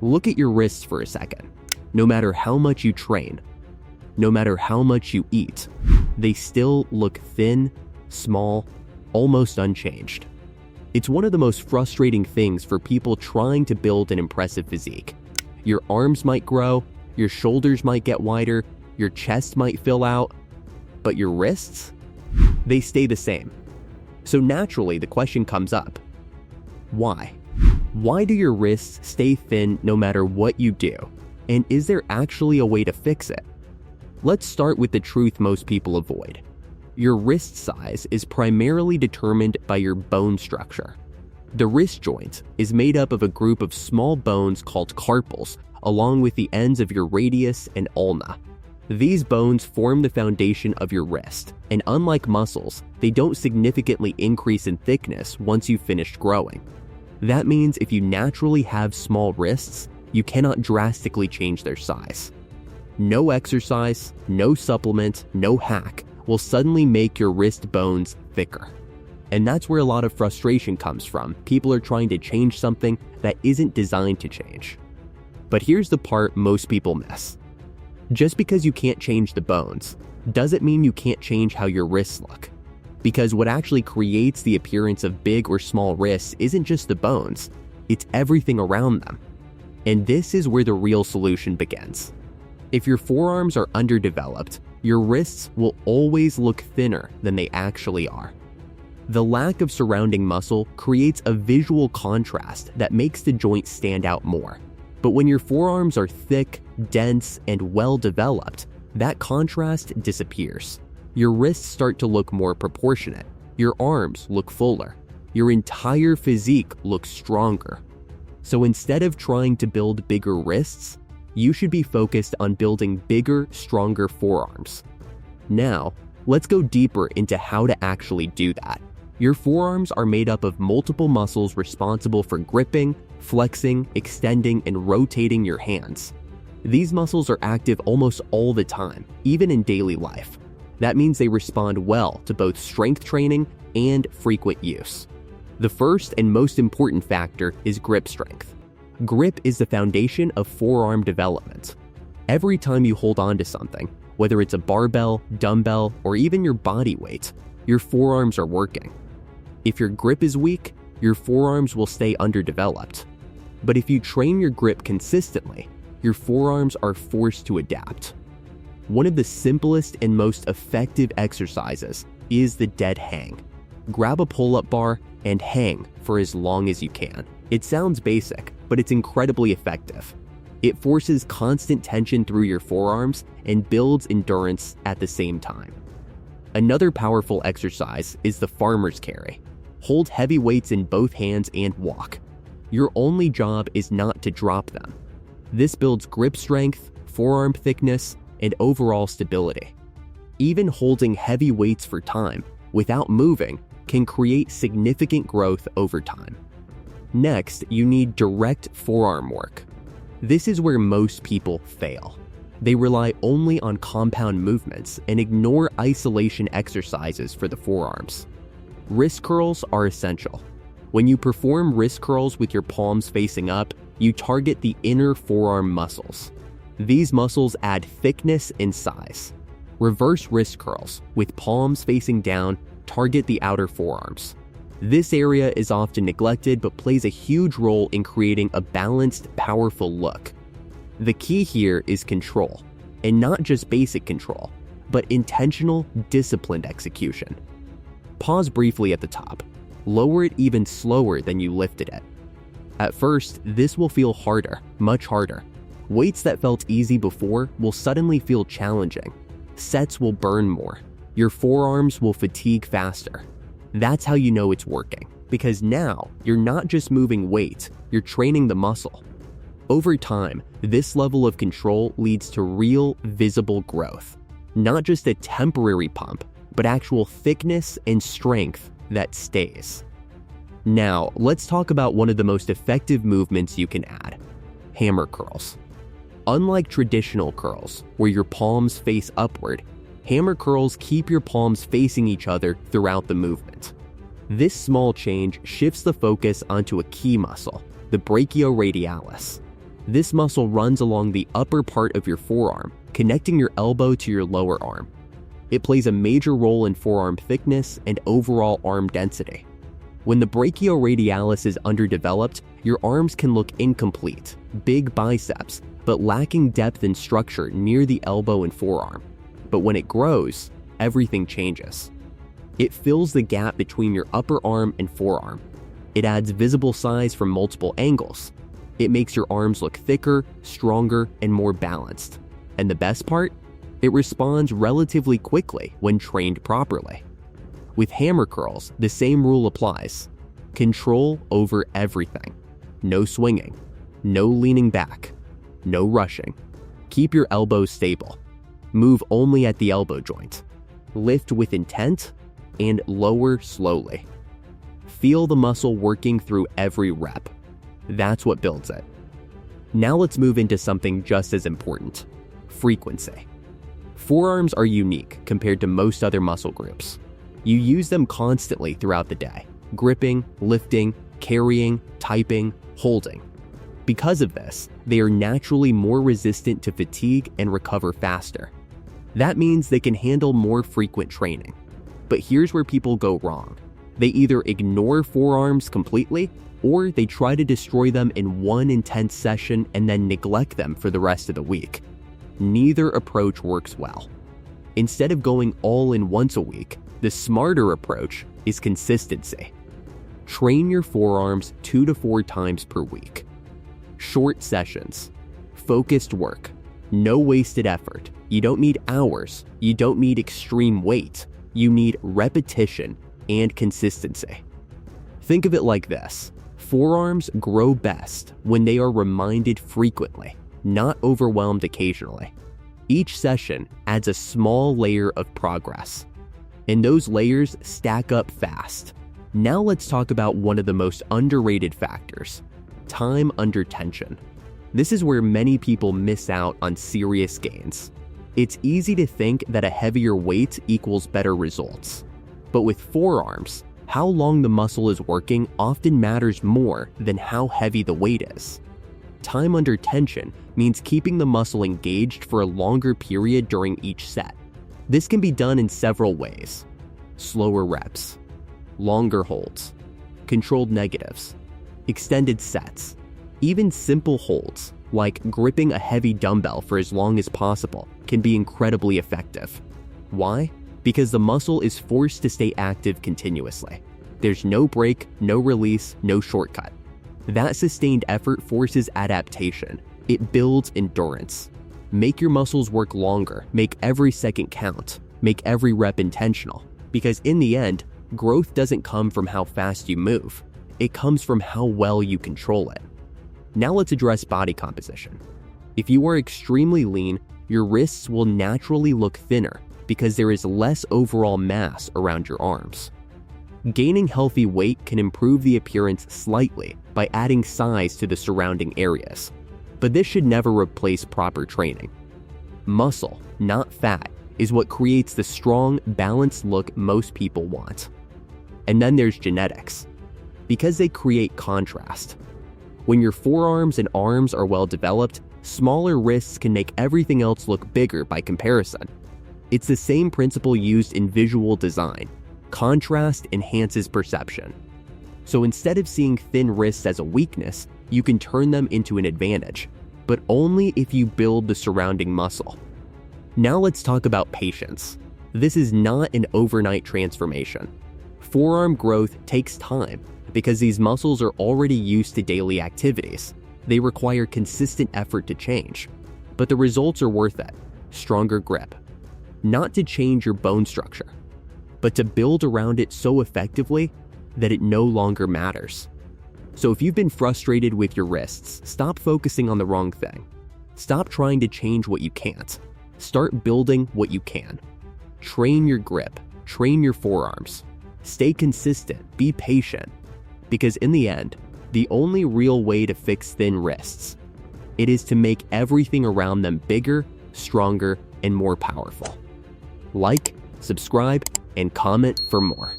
Look at your wrists for a second. No matter how much you train, no matter how much you eat, they still look thin, small, almost unchanged. It's one of the most frustrating things for people trying to build an impressive physique. Your arms might grow, your shoulders might get wider, your chest might fill out, but your wrists? They stay the same. So naturally, the question comes up, why? Why do your wrists stay thin no matter what you do? And is there actually a way to fix it? Let's start with the truth most people avoid. Your wrist size is primarily determined by your bone structure. The wrist joint is made up of a group of small bones called carpals, along with the ends of your radius and ulna. These bones form the foundation of your wrist, and unlike muscles, they don't significantly increase in thickness once you've finished growing. That means if you naturally have small wrists, you cannot drastically change their size. No exercise, no supplement, no hack will suddenly make your wrist bones thicker. And that's where a lot of frustration comes from. People are trying to change something that isn't designed to change. But here's the part most people miss. Just because you can't change the bones, doesn't mean you can't change how your wrists look. Because what actually creates the appearance of big or small wrists isn't just the bones, it's everything around them. And this is where the real solution begins. If your forearms are underdeveloped, your wrists will always look thinner than they actually are. The lack of surrounding muscle creates a visual contrast that makes the joint stand out more. But when your forearms are thick, dense, and well developed, that contrast disappears. Your wrists start to look more proportionate. Your arms look fuller. Your entire physique looks stronger. So instead of trying to build bigger wrists, you should be focused on building bigger, stronger forearms. Now, let's go deeper into how to actually do that. Your forearms are made up of multiple muscles responsible for gripping, flexing, extending, and rotating your hands. These muscles are active almost all the time, even in daily life. That means they respond well to both strength training and frequent use. The first and most important factor is grip strength. Grip is the foundation of forearm development. Every time you hold on to something, whether it's a barbell, dumbbell, or even your body weight, your forearms are working. If your grip is weak, your forearms will stay underdeveloped. But if you train your grip consistently, your forearms are forced to adapt. One of the simplest and most effective exercises is the dead hang. Grab a pull-up bar and hang for as long as you can. It sounds basic, but it's incredibly effective. It forces constant tension through your forearms and builds endurance at the same time. Another powerful exercise is the farmer's carry. Hold heavy weights in both hands and walk. Your only job is not to drop them. This builds grip strength, forearm thickness, and overall stability. Even holding heavy weights for time without moving can create significant growth over time. Next, you need direct forearm work. This is where most people fail. They rely only on compound movements and ignore isolation exercises for the forearms. Wrist curls are essential. When you perform wrist curls with your palms facing up, you target the inner forearm muscles. These muscles add thickness and size. Reverse wrist curls, with palms facing down, target the outer forearms. This area is often neglected but plays a huge role in creating a balanced, powerful look. The key here is control, and not just basic control, but intentional, disciplined execution. Pause briefly at the top. Lower it even slower than you lifted it. At first, this will feel harder, much harder. Weights that felt easy before will suddenly feel challenging. Sets will burn more. Your forearms will fatigue faster. That's how you know it's working, because now you're not just moving weight, you're training the muscle. Over time, this level of control leads to real, visible growth. Not just a temporary pump, but actual thickness and strength that stays. Now, let's talk about one of the most effective movements you can add: hammer curls. Unlike traditional curls, where your palms face upward, hammer curls keep your palms facing each other throughout the movement. This small change shifts the focus onto a key muscle, the brachioradialis. This muscle runs along the upper part of your forearm, connecting your elbow to your lower arm. It plays a major role in forearm thickness and overall arm density. When the brachioradialis is underdeveloped, your arms can look incomplete, big biceps, but lacking depth and structure near the elbow and forearm. But when it grows, everything changes. It fills the gap between your upper arm and forearm. It adds visible size from multiple angles. It makes your arms look thicker, stronger, and more balanced. And the best part? It responds relatively quickly when trained properly. With hammer curls, the same rule applies. Control over everything. No swinging. No leaning back. No rushing. Keep your elbows stable. Move only at the elbow joint. Lift with intent and lower slowly. Feel the muscle working through every rep. That's what builds it. Now let's move into something just as important: frequency. Forearms are unique compared to most other muscle groups. You use them constantly throughout the day: gripping, lifting, carrying, typing, holding. Because of this, they are naturally more resistant to fatigue and recover faster. That means they can handle more frequent training. But here's where people go wrong. They either ignore forearms completely, or they try to destroy them in one intense session and then neglect them for the rest of the week. Neither approach works well. Instead of going all in once a week, the smarter approach is consistency. Train your forearms 2 to 4 times per week. Short sessions. Focused work. No wasted effort. You don't need hours. You don't need extreme weight. You need repetition and consistency. Think of it like this. Forearms grow best when they are reminded frequently, not overwhelmed occasionally. Each session adds a small layer of progress, and those layers stack up fast. Now let's talk about one of the most underrated factors: time under tension. This is where many people miss out on serious gains. It's easy to think that a heavier weight equals better results. But with forearms, how long the muscle is working often matters more than how heavy the weight is. Time under tension means keeping the muscle engaged for a longer period during each set. This can be done in several ways: slower reps, longer holds, controlled negatives, extended sets. Even simple holds, like gripping a heavy dumbbell for as long as possible, can be incredibly effective. Why? Because the muscle is forced to stay active continuously. There's no break, no release, no shortcut. That sustained effort forces adaptation. It builds endurance. Make your muscles work longer. Make every second count. Make every rep intentional. Because in the end, growth doesn't come from how fast you move. It comes from how well you control it. Now let's address body composition. If you are extremely lean, your wrists will naturally look thinner because there is less overall mass around your arms. Gaining healthy weight can improve the appearance slightly by adding size to the surrounding areas, but this should never replace proper training. Muscle, not fat, is what creates the strong, balanced look most people want. And then there's genetics, because they create contrast. When your forearms and arms are well developed, smaller wrists can make everything else look bigger by comparison. It's the same principle used in visual design. Contrast enhances perception. So instead of seeing thin wrists as a weakness, you can turn them into an advantage, but only if you build the surrounding muscle. Now let's talk about patience. This is not an overnight transformation. Forearm growth takes time because these muscles are already used to daily activities. They require consistent effort to change, but the results are worth it. Stronger grip. Not to change your bone structure, but to build around it so effectively that it no longer matters. So if you've been frustrated with your wrists, stop focusing on the wrong thing. Stop trying to change what you can't. Start building what you can. Train your grip. Train your forearms. Stay consistent. Be patient. Because in the end, the only real way to fix thin wrists, it is to make everything around them bigger, stronger, and more powerful. Like, subscribe, and comment for more.